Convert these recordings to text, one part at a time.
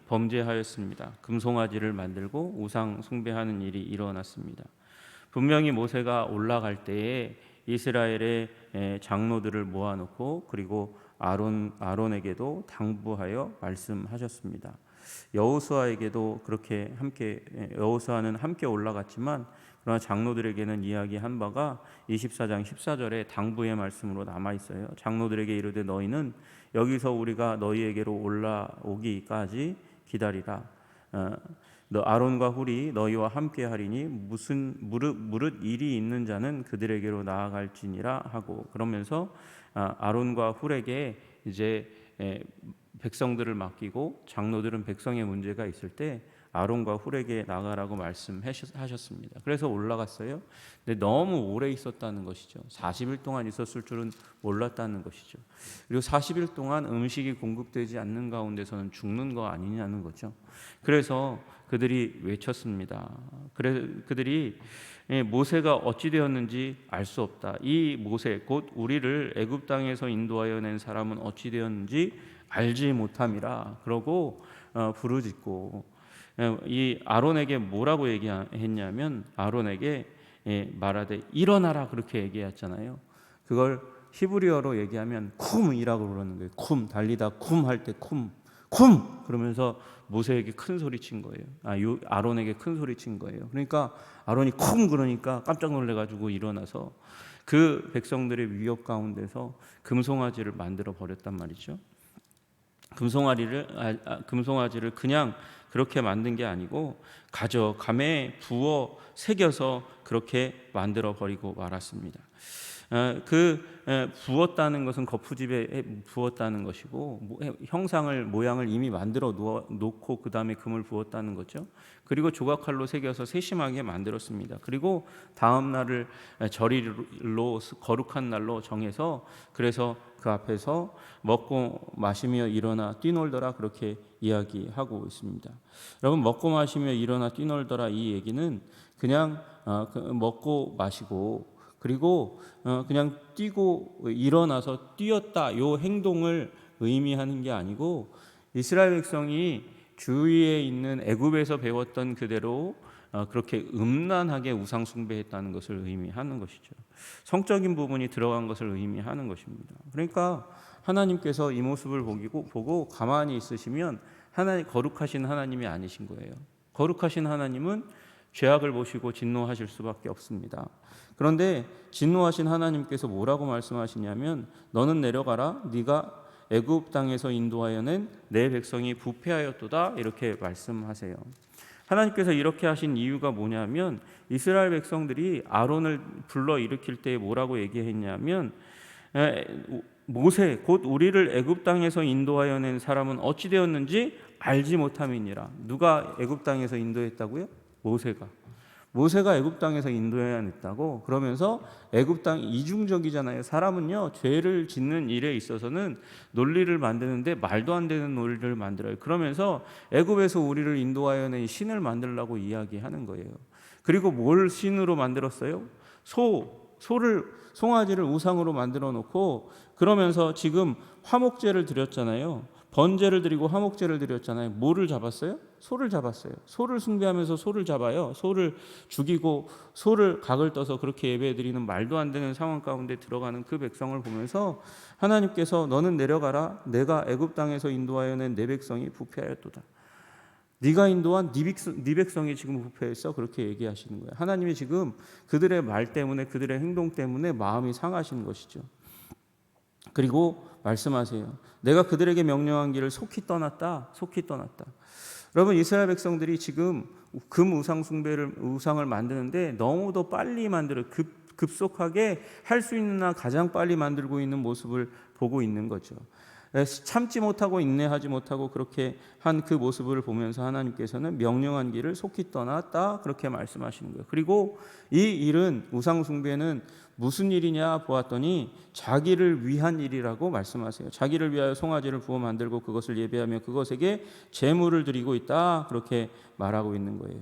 범죄하였습니다. 금송아지를 만들고 우상 숭배하는 일이 일어났습니다. 분명히 모세가 올라갈 때에 이스라엘의 장로들을 모아놓고 그리고 아론에게도 당부하여 말씀하셨습니다. 여호수아에게도 그렇게 함께 여호수아는 함께 올라갔지만 그러나 장로들에게는 이야기한 바가 24장 14절에 당부의 말씀으로 남아 있어요. 장로들에게 이르되 너희는 여기서 우리가 너희에게로 올라오기까지 기다리라. 너 아론과 훌이 너희와 함께 하리니 무슨 무릇 일이 있는 자는 그들에게로 나아갈지니라 하고, 그러면서 아론과 훌에게 이제 백성들을 맡기고 장로들은 백성의 문제가 있을 때 아론과 훌에게 나가라고 말씀하셨습니다. 그래서 올라갔어요. 근데 너무 오래 있었다는 것이죠. 40일 동안 있었을 줄은 몰랐다는 것이죠. 그리고 40일 동안 음식이 공급되지 않는 가운데서는 죽는 거 아니냐는 거죠. 그래서 그들이 외쳤습니다. 그들이 모세가 어찌 되었는지 알 수 없다. 이 모세 곧 우리를 애굽 땅에서 인도하여 낸 사람은 어찌 되었는지 알지 못함이라. 그러고 부르짖고 이 아론에게 뭐라고 얘기했냐면 아론에게 말하되 일어나라 그렇게 얘기했잖아요. 그걸 히브리어로 얘기하면 쿰이라고 그러는 거예요. 쿰 달리다 쿰 할 때 쿰 그러면서 모세에게 큰 소리 친 거예요. 아론에게 큰 소리 친 거예요. 그러니까 아론이 쿰 그러니까 깜짝 놀래가지고 일어나서 그 백성들의 위협 가운데서 금송아지를 만들어 버렸단 말이죠. 금송아지를 그냥 그렇게 만든 게 아니고 감에 부어 새겨서 그렇게 만들어 버리고 말았습니다. 부었다는 것은 거푸집에 부었다는 것이고 모양을 이미 만들어 놓고 그 다음에 금을 부었다는 거죠. 그리고 조각칼로 새겨서 세심하게 만들었습니다. 그리고 다음 날을 절일로 거룩한 날로 정해서 그래서 그 앞에서 먹고 마시며 일어나 뛰놀더라 그렇게 이야기하고 있습니다. 여러분, 먹고 마시며 일어나 뛰놀더라 이 얘기는 그냥 먹고 마시고 그리고 그냥 뛰고 일어나서 뛰었다 요 행동을 의미하는 게 아니고 이스라엘 백성이 주위에 있는 애굽에서 배웠던 그대로 그렇게 음란하게 우상 숭배했다는 것을 의미하는 것이죠. 성적인 부분이 들어간 것을 의미하는 것입니다. 그러니까 하나님께서 이 모습을 보고 가만히 있으시면 거룩하신 하나님이 아니신 거예요. 거룩하신 하나님은 죄악을 보시고 진노하실 수밖에 없습니다. 그런데 진노하신 하나님께서 뭐라고 말씀하시냐면 너는 내려가라 네가 애굽 땅에서 인도하여 낸 내 백성이 부패하였도다 이렇게 말씀하세요. 하나님께서 이렇게 하신 이유가 뭐냐면 이스라엘 백성들이 아론을 불러 일으킬 때 뭐라고 얘기했냐면 모세 곧 우리를 애굽 땅에서 인도하여 낸 사람은 어찌 되었는지 알지 못함이니라. 누가 애굽 땅에서 인도했다고요? 모세가 애굽 땅에서 인도해냈다고. 그러면서 애굽 땅 이중적이잖아요. 사람은요 죄를 짓는 일에 있어서는 논리를 만드는데 말도 안 되는 논리를 만들어요. 그러면서 애굽에서 우리를 인도하여 낸 신을 만들라고 이야기하는 거예요. 그리고 뭘 신으로 만들었어요? 송아지를 우상으로 만들어 놓고 그러면서 지금 화목제를 드렸잖아요. 번제를 드리고 화목제를 드렸잖아요. 뭐를 잡았어요? 소를 잡았어요. 소를 숭배하면서 소를 잡아요. 소를 죽이고 소를 각을 떠서 그렇게 예배드리는 말도 안 되는 상황 가운데 들어가는 그 백성을 보면서 하나님께서 너는 내려가라 내가 애굽 땅에서 인도하여 낸 내 백성이 부패하였도다. 네가 인도한 네 백성이 지금 부패했어 그렇게 얘기하시는 거예요. 하나님이 지금 그들의 말 때문에 그들의 행동 때문에 마음이 상하신 것이죠. 그리고 말씀하세요. 내가 그들에게 명령한 길을 속히 떠났다. 여러분, 이스라엘 백성들이 지금 금 우상을 만드는데 너무도 빨리 급속하게 할 수 있는 한 가장 빨리 만들고 있는 모습을 보고 있는 거죠. 참지 못하고 인내하지 못하고 그렇게 한 그 모습을 보면서 하나님께서는 명령한 길을 속히 떠났다 그렇게 말씀하시는 거예요. 그리고 이 일은 우상 숭배는 무슨 일이냐 보았더니 자기를 위한 일이라고 말씀하세요. 자기를 위하여 송아지를 부어 만들고 그것을 예배하며 그것에게 제물을 드리고 있다 그렇게 말하고 있는 거예요.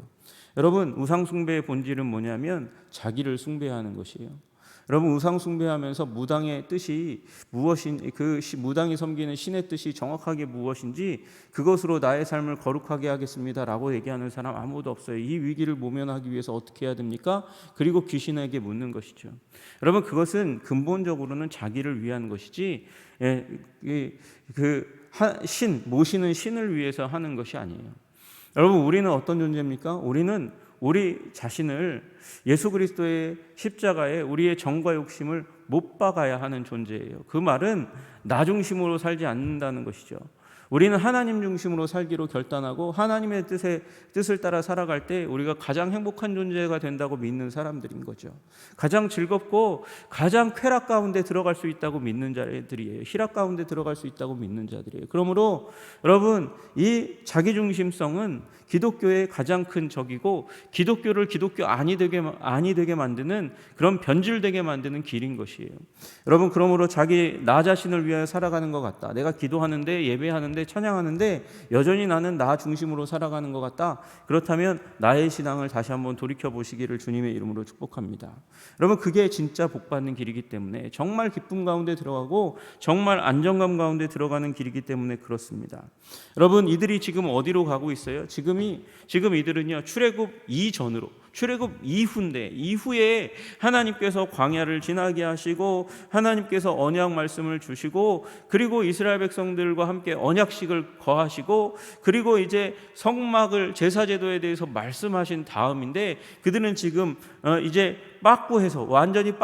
여러분, 우상 숭배의 본질은 뭐냐면 자기를 숭배하는 것이에요. 여러분, 우상 숭배하면서 무당의 뜻이 무엇인, 무당이 섬기는 신의 뜻이 정확하게 무엇인지 그것으로 나의 삶을 거룩하게 하겠습니다라고 얘기하는 사람 아무도 없어요. 이 위기를 모면하기 위해서 어떻게 해야 됩니까? 그리고 귀신에게 묻는 것이죠. 여러분, 그것은 근본적으로는 자기를 위한 것이지, 모시는 신을 위해서 하는 것이 아니에요. 여러분, 우리는 어떤 존재입니까? 우리는 우리 자신을 예수 그리스도의 십자가에 우리의 정과 욕심을 못 박아야 하는 존재예요. 그 말은 나 중심으로 살지 않는다는 것이죠. 우리는 하나님 중심으로 살기로 결단하고 하나님의 뜻을 따라 살아갈 때 우리가 가장 행복한 존재가 된다고 믿는 사람들인 거죠. 가장 즐겁고 가장 쾌락 가운데 들어갈 수 있다고 믿는 자들이에요. 희락 가운데 들어갈 수 있다고 믿는 자들이에요. 그러므로 여러분, 이 자기중심성은 기독교의 가장 큰 적이고 기독교를 기독교 아니 되게 만드는, 그런 변질되게 만드는 길인 것이에요. 여러분, 그러므로 나 자신을 위하여 살아가는 것 같다. 내가 기도하는데, 예배하는데, 찬양하는데 여전히 나는 나 중심으로 살아가는 것 같다. 그렇다면 나의 신앙을 다시 한번 돌이켜 보시기를 주님의 이름으로 축복합니다. 여러분, 그게 진짜 복받는 길이기 때문에, 정말 기쁨 가운데 들어가고 정말 안정감 가운데 들어가는 길이기 때문에 그렇습니다. 여러분, 이들이 지금 어디로 가고 있어요? 지금 이들은요, 출애굽 이전으로, 출애굽 이후에 하나님께서 광야를 지나게 하시고 하나님께서 언약 말씀을 주시고, 그리고 이스라엘 백성들과 함께 언약식을 거하시고, 그리고 이제 성막을, 제사제도에 대해서 말씀하신 다음인데, 그들은 지금 이제 완전히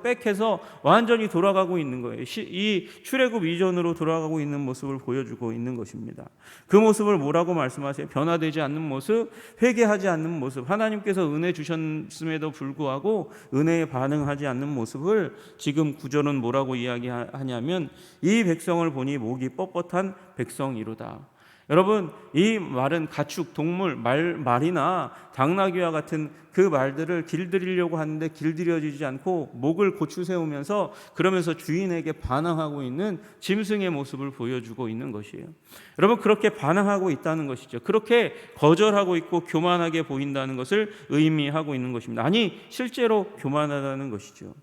빽해서 완전히 돌아가고 있는 거예요. 이 출애굽 이전으로 돌아가고 있는 모습을 보여주고 있는 것입니다. 그 모습을 뭐라고 말씀하세요? 변화되지 않는 모습, 회개하지 않는 모습, 하나님께서 은혜 주셨음에도 불구하고 은혜에 반응하지 않는 모습을 지금 구절은 뭐라고 이야기하냐면, 이 백성을 보니 목이 뻣뻣한 백성이로다. 여러분, 이 말은 가축, 동물, 말이나 당나귀와 같은 그 말들을 길들이려고 하는데 길들여지지 않고 목을 고추 세우면서, 그러면서 주인에게 반항하고 있는 짐승의 모습을 보여주고 있는 것이에요. 여러분, 그렇게 반항하고 있다는 것이죠. 그렇게 거절하고 있고 교만하게 보인다는 것을 의미하고 있는 것입니다. 아니, 실제로 교만하다는 것이죠.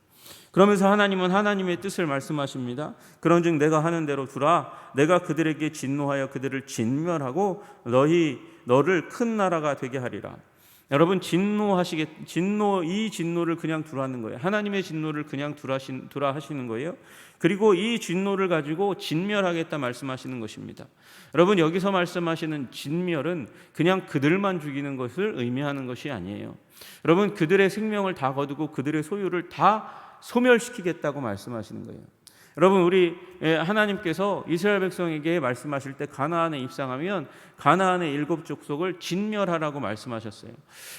그러면서 하나님은 하나님의 뜻을 말씀하십니다. 그런즉 내가 하는 대로 두라. 내가 그들에게 진노하여 그들을 진멸하고 너를 큰 나라가 되게 하리라. 여러분, 이 진노를 그냥 두라는 거예요. 하나님의 진노를 그냥 두라 하시는 거예요. 그리고 이 진노를 가지고 진멸하겠다 말씀하시는 것입니다. 여러분, 여기서 말씀하시는 진멸은 그냥 그들만 죽이는 것을 의미하는 것이 아니에요. 여러분, 그들의 생명을 다 거두고 그들의 소유를 다 소멸시키겠다고 말씀하시는 거예요. 여러분, 우리 하나님께서 이스라엘 백성에게 말씀하실 때 가나안에 입성하면 가나안의 7 족속을 진멸하라고 말씀하셨어요.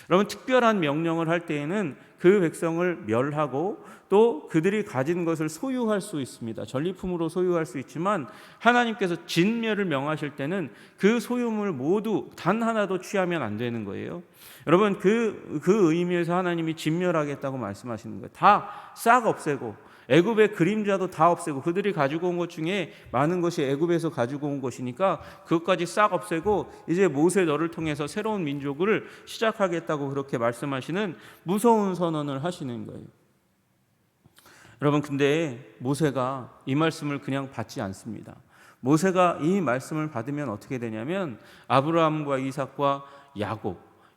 여러분, 특별한 명령을 할 때에는 그 백성을 멸하고 또 그들이 가진 것을 소유할 수 있습니다. 전리품으로 소유할 수 있지만, 하나님께서 진멸을 명하실 때는 그 소유물 모두 단 하나도 취하면 안 되는 거예요. 여러분, 그 의미에서 하나님이 진멸하겠다고 말씀하시는 거예요. 다 싹 없애고, 애굽의 그림자도 다 없애고, 그들이 가지고 온 것 중에 많은 것이 애굽에서 가지고 온 것이니까 그것까지 싹 없애고 이제 모세 너를 통해서 새로운 민족을 시작하겠다고 그렇게 말씀하시는 무서운 선언을 하시는 거예요. 여러분, 근데 모세가 이 말씀을 그냥 받지 않습니다. 모세가 이 말씀을 받으면 어떻게 되냐면, 아브라함과 이삭과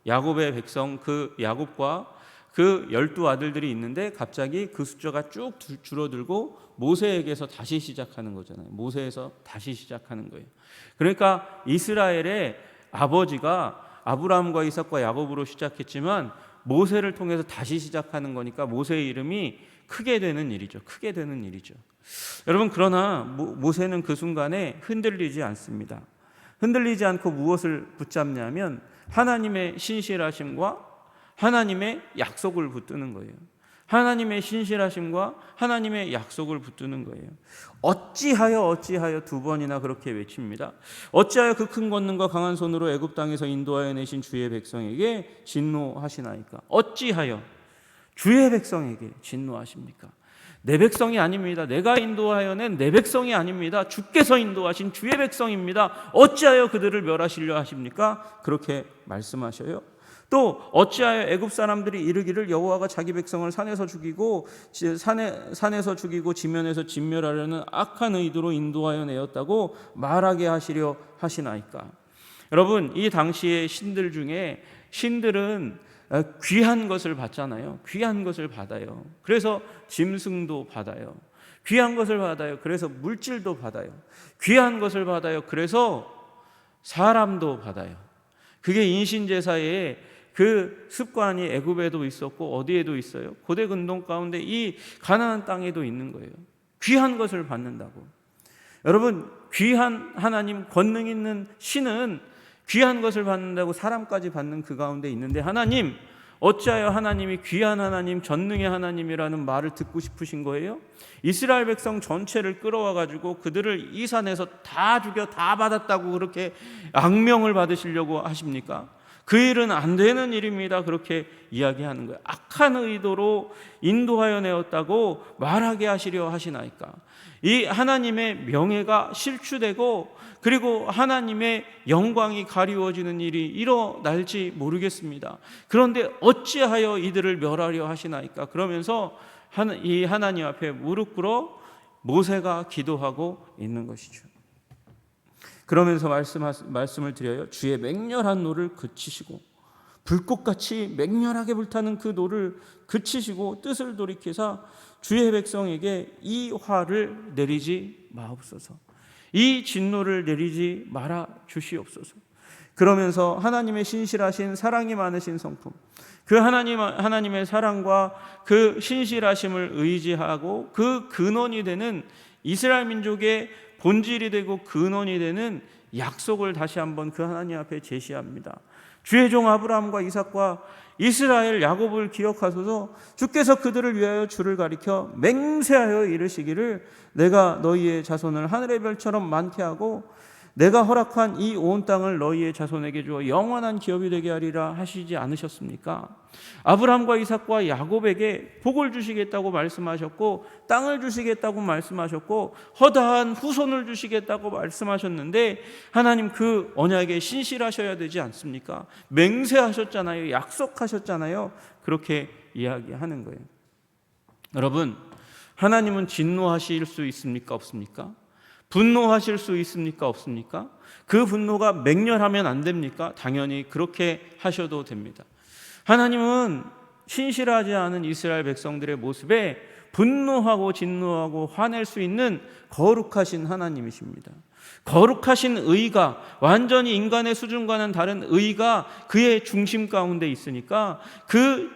야곱의 백성, 그 야곱과 그 12 아들들이 있는데 갑자기 그 숫자가 쭉 줄어들고 모세에게서 다시 시작하는 거잖아요. 모세에서 다시 시작하는 거예요. 그러니까 이스라엘의 아버지가 아브라함과 이삭과 야곱으로 시작했지만 모세를 통해서 다시 시작하는 거니까 모세의 이름이 크게 되는 일이죠. 여러분, 그러나 모세는 그 순간에 흔들리지 않습니다. 흔들리지 않고 무엇을 붙잡냐면 하나님의 신실하심과 하나님의 약속을 붙드는 거예요. 하나님의 신실하심과 하나님의 약속을 붙드는 거예요. 어찌하여 2번이나 그렇게 외칩니다. 어찌하여 그 큰 권능과 강한 손으로 애굽 땅에서 인도하여 내신 주의 백성에게 진노하시나이까? 어찌하여 주의 백성에게 진노하십니까? 내 백성이 아닙니다. 내가 인도하여 낸 내 백성이 아닙니다. 주께서 인도하신 주의 백성입니다. 어찌하여 그들을 멸하시려 하십니까? 그렇게 말씀하셔요. 또 어찌하여 애굽 사람들이 이르기를 여호와가 자기 백성을 산에서 죽이고 지면에서 진멸하려는 악한 의도로 인도하여 내었다고 말하게 하시려 하시나이까. 여러분, 이 당시의 신들 중에 신들은 귀한 것을 받잖아요. 귀한 것을 받아요. 그래서 짐승도 받아요. 귀한 것을 받아요. 그래서 물질도 받아요. 귀한 것을 받아요. 그래서 사람도 받아요. 그게 인신제사의 그 습관이 애굽에도 있었고 어디에도 있어요. 고대 근동 가운데 이 가나안 땅에도 있는 거예요. 귀한 것을 받는다고. 여러분, 귀한 하나님, 권능 있는 신은 귀한 것을 받는다고 사람까지 받는 그 가운데 있는데, 하나님, 어찌하여 하나님이 귀한 하나님, 전능의 하나님이라는 말을 듣고 싶으신 거예요? 이스라엘 백성 전체를 끌어와 가지고 그들을 이 산에서 다 죽여 다 받았다고 그렇게 악명을 받으시려고 하십니까? 그 일은 안 되는 일입니다. 그렇게 이야기하는 거예요. 악한 의도로 인도하여 내었다고 말하게 하시려 하시나이까. 이 하나님의 명예가 실추되고 그리고 하나님의 영광이 가리워지는 일이 일어날지 모르겠습니다. 그런데 어찌하여 이들을 멸하려 하시나이까. 그러면서 이 하나님 앞에 무릎 꿇어 모세가 기도하고 있는 것이죠. 그러면서 말씀을 드려요. 주의 맹렬한 노를 그치시고 불꽃같이 맹렬하게 불타는 그 노를 그치시고 뜻을 돌이키사 주의 백성에게 이 화를 내리지 마옵소서. 이 진노를 내리지 말아 주시옵소서. 그러면서 하나님의 신실하신 사랑이 많으신 성품, 그 하나님의 사랑과 그 신실하심을 의지하고 그 근원이 되는 이스라엘 민족의 본질이 되고 근원이 되는 약속을 다시 한번 그 하나님 앞에 제시합니다. 주의 종 아브라함과 이삭과 이스라엘 야곱을 기억하소서. 주께서 그들을 위하여 주를 가리켜 맹세하여 이르시기를 내가 너희의 자손을 하늘의 별처럼 많게 하고 내가 허락한 이 온 땅을 너희의 자손에게 주어 영원한 기업이 되게 하리라 하시지 않으셨습니까? 아브라함과 이삭과 야곱에게 복을 주시겠다고 말씀하셨고 땅을 주시겠다고 말씀하셨고 허다한 후손을 주시겠다고 말씀하셨는데 하나님 그 언약에 신실하셔야 되지 않습니까? 맹세하셨잖아요. 약속하셨잖아요. 그렇게 이야기하는 거예요. 여러분, 하나님은 진노하실 수 있습니까? 없습니까? 분노하실 수 있습니까? 없습니까? 그 분노가 맹렬하면 안 됩니까? 당연히 그렇게 하셔도 됩니다. 하나님은 신실하지 않은 이스라엘 백성들의 모습에 분노하고 진노하고 화낼 수 있는 거룩하신 하나님이십니다. 거룩하신 의가, 완전히 인간의 수준과는 다른 의가 그의 중심 가운데 있으니까 그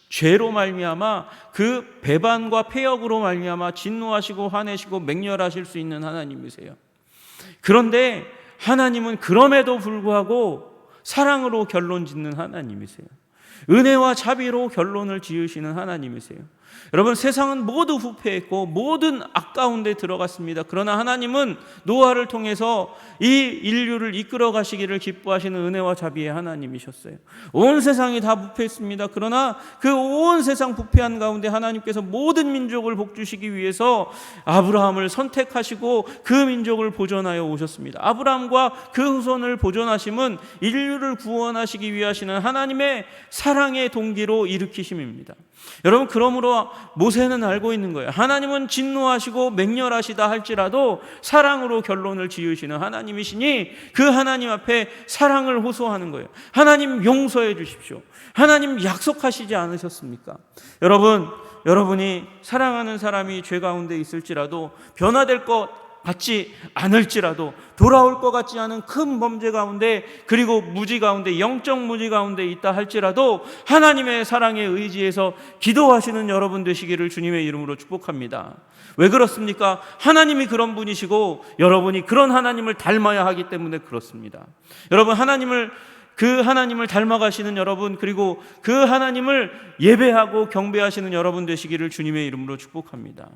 죄로 말미암아 그 배반과 패역으로 말미암아 진노하시고 화내시고 맹렬하실 수 있는 하나님이세요. 그런데 하나님은 그럼에도 불구하고 사랑으로 결론 짓는 하나님이세요. 은혜와 자비로 결론을 지으시는 하나님이세요. 여러분, 세상은 모두 부패했고 모든 악 가운데 들어갔습니다. 그러나 하나님은 노아를 통해서 이 인류를 이끌어 가시기를 기뻐하시는 은혜와 자비의 하나님이셨어요. 온 세상이 다 부패했습니다. 그러나 그 온 세상 부패한 가운데 하나님께서 모든 민족을 복주시기 위해서 아브라함을 선택하시고 그 민족을 보존하여 오셨습니다. 아브라함과 그 후손을 보존하심은 인류를 구원하시기 위하시는 하나님의 사랑의 동기로 일으키심입니다. 여러분, 그러므로 모세는 알고 있는 거예요. 하나님은 진노하시고 맹렬하시다 할지라도 사랑으로 결론을 지으시는 하나님이시니 그 하나님 앞에 사랑을 호소하는 거예요. 하나님 용서해 주십시오. 하나님 약속하시지 않으셨습니까? 여러분이 사랑하는 사람이 죄 가운데 있을지라도 변화될 것 같지 않을지라도 돌아올 것 같지 않은 큰 범죄 가운데 그리고 무지 가운데 영적 무지 가운데 있다 할지라도 하나님의 사랑에 의지해서 기도하시는 여러분 되시기를 주님의 이름으로 축복합니다. 왜 그렇습니까? 하나님이 그런 분이시고 여러분이 그런 하나님을 닮아야 하기 때문에 그렇습니다. 여러분, 그 하나님을 닮아가시는 여러분, 그리고 그 하나님을 예배하고 경배하시는 여러분 되시기를 주님의 이름으로 축복합니다.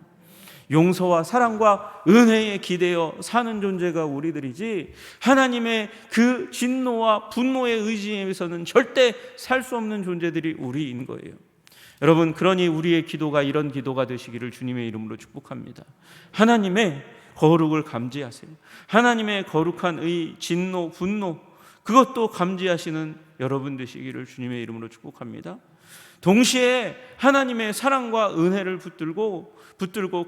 용서와 사랑과 은혜에 기대어 사는 존재가 우리들이지 하나님의 그 진노와 분노의 의지에서는 절대 살 수 없는 존재들이 우리인 거예요. 여러분, 그러니 우리의 기도가 이런 기도가 되시기를 주님의 이름으로 축복합니다. 하나님의 거룩을 감지하세요. 하나님의 거룩한 의, 진노, 분노, 그것도 감지하시는 여러분 되시기를 주님의 이름으로 축복합니다. 동시에 하나님의 사랑과 은혜를 붙들고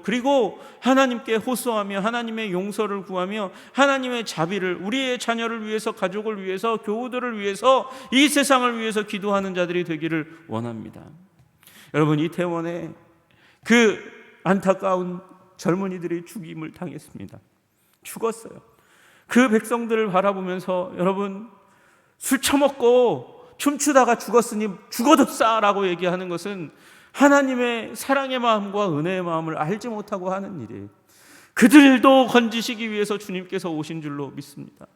그리고 하나님께 호소하며 하나님의 용서를 구하며 하나님의 자비를 우리의 자녀를 위해서, 가족을 위해서, 교우들을 위해서, 이 세상을 위해서 기도하는 자들이 되기를 원합니다. 여러분, 이태원에 그 안타까운 젊은이들이 죽임을 당했습니다. 죽었어요. 그 백성들을 바라보면서 여러분, 술 처먹고 춤추다가 죽었으니 죽어도 싸라고 얘기하는 것은 하나님의 사랑의 마음과 은혜의 마음을 알지 못하고 하는 일이에요. 그들도 건지시기 위해서 주님께서 오신 줄로 믿습니다.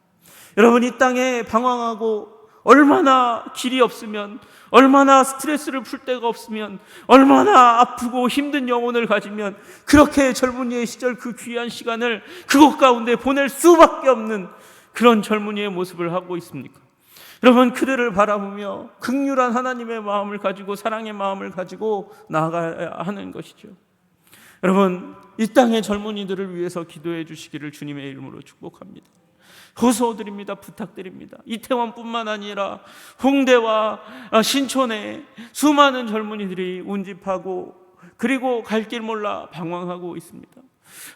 여러분, 이 땅에 방황하고 얼마나 길이 없으면, 얼마나 스트레스를 풀 데가 없으면, 얼마나 아프고 힘든 영혼을 가지면 그렇게 젊은이의 시절 그 귀한 시간을 그곳 가운데 보낼 수밖에 없는 그런 젊은이의 모습을 하고 있습니까? 여러분, 그들을 바라보며 긍휼한 하나님의 마음을 가지고, 사랑의 마음을 가지고 나아가야 하는 것이죠. 여러분, 이 땅의 젊은이들을 위해서 기도해 주시기를 주님의 이름으로 축복합니다. 호소드립니다. 부탁드립니다. 이태원뿐만 아니라 홍대와 신촌에 수많은 젊은이들이 운집하고 그리고 갈 길 몰라 방황하고 있습니다.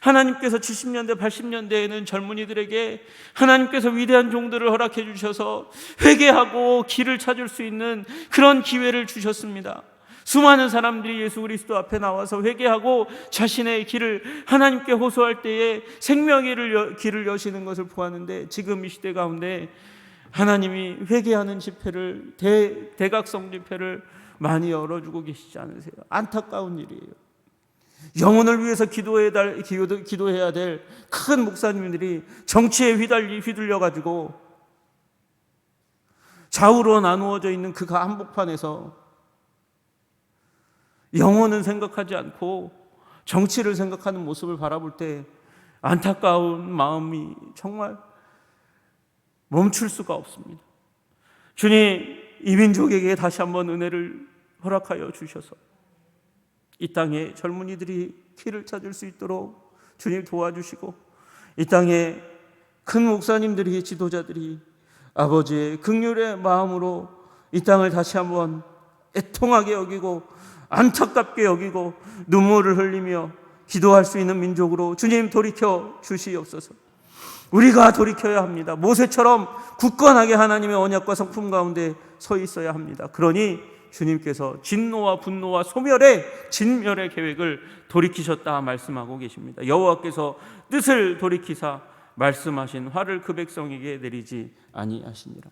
하나님께서 70년대 80년대에는 젊은이들에게 하나님께서 위대한 종들을 허락해 주셔서 회개하고 길을 찾을 수 있는 그런 기회를 주셨습니다. 수많은 사람들이 예수 그리스도 앞에 나와서 회개하고 자신의 길을 하나님께 호소할 때에 생명의 길을 여시는 것을 보았는데, 지금 이 시대 가운데 하나님이 회개하는 집회를, 대각성 집회를 많이 열어주고 계시지 않으세요? 안타까운 일이에요. 영혼을 위해서 기도해야 될 큰 목사님들이 정치에 휘둘려가지고 좌우로 나누어져 있는 그 한복판에서 영혼은 생각하지 않고 정치를 생각하는 모습을 바라볼 때 안타까운 마음이 정말 멈출 수가 없습니다. 주님, 이 민족에게 다시 한번 은혜를 허락하여 주셔서 이 땅에 젊은이들이 길을 찾을 수 있도록 주님 도와주시고, 이 땅에 큰 목사님들이, 지도자들이 아버지의 긍휼의 마음으로 이 땅을 다시 한번 애통하게 여기고 안타깝게 여기고 눈물을 흘리며 기도할 수 있는 민족으로 주님 돌이켜 주시옵소서. 우리가 돌이켜야 합니다. 모세처럼 굳건하게 하나님의 언약과 성품 가운데 서 있어야 합니다. 그러니 주님께서 진노와 분노와 소멸의 진멸의 계획을 돌이키셨다 말씀하고 계십니다. 여호와께서 뜻을 돌이키사 말씀하신 화를 그 백성에게 내리지 아니하시니라.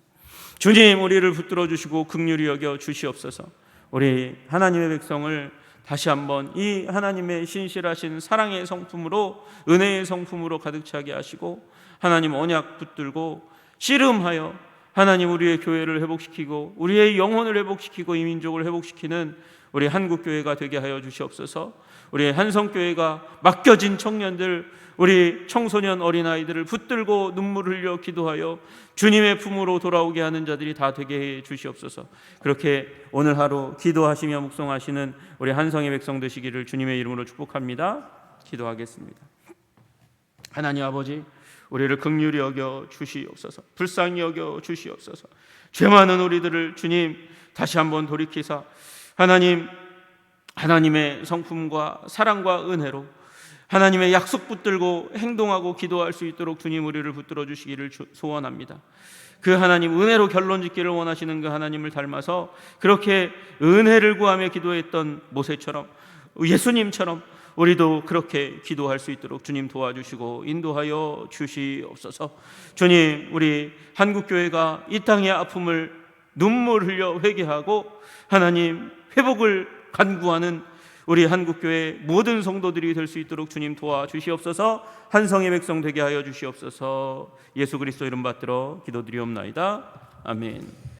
주님, 우리를 붙들어 주시고 긍휼히 여겨 주시옵소서. 우리 하나님의 백성을 다시 한번 이 하나님의 신실하신 사랑의 성품으로, 은혜의 성품으로 가득 차게 하시고, 하나님 언약 붙들고 씨름하여 하나님 우리의 교회를 회복시키고 우리의 영혼을 회복시키고 이 민족을 회복시키는 우리 한국교회가 되게 하여 주시옵소서. 우리 한성교회가 맡겨진 청년들, 우리 청소년 어린아이들을 붙들고 눈물을 흘려 기도하여 주님의 품으로 돌아오게 하는 자들이 다 되게 해 주시옵소서. 그렇게 오늘 하루 기도하시며 묵송하시는 우리 한성의 백성 되시기를 주님의 이름으로 축복합니다. 기도하겠습니다. 하나님 아버지, 우리를 긍휼히 여겨 주시옵소서. 불쌍히 여겨 주시옵소서. 죄 많은 우리들을 주님 다시 한번 돌이키사 하나님의 성품과 사랑과 은혜로 하나님의 약속 붙들고 행동하고 기도할 수 있도록 주님 우리를 붙들어 주시기를 소원합니다. 그 하나님, 은혜로 결론 짓기를 원하시는 그 하나님을 닮아서 그렇게 은혜를 구하며 기도했던 모세처럼, 예수님처럼 우리도 그렇게 기도할 수 있도록 주님 도와주시고 인도하여 주시옵소서. 주님, 우리 한국교회가 이 땅의 아픔을 눈물 흘려 회개하고 하나님 회복을 간구하는 우리 한국교회 모든 성도들이 될 수 있도록 주님 도와주시옵소서. 한성의 백성 되게 하여 주시옵소서. 예수 그리스도 이름 받들어 기도드리옵나이다. 아멘.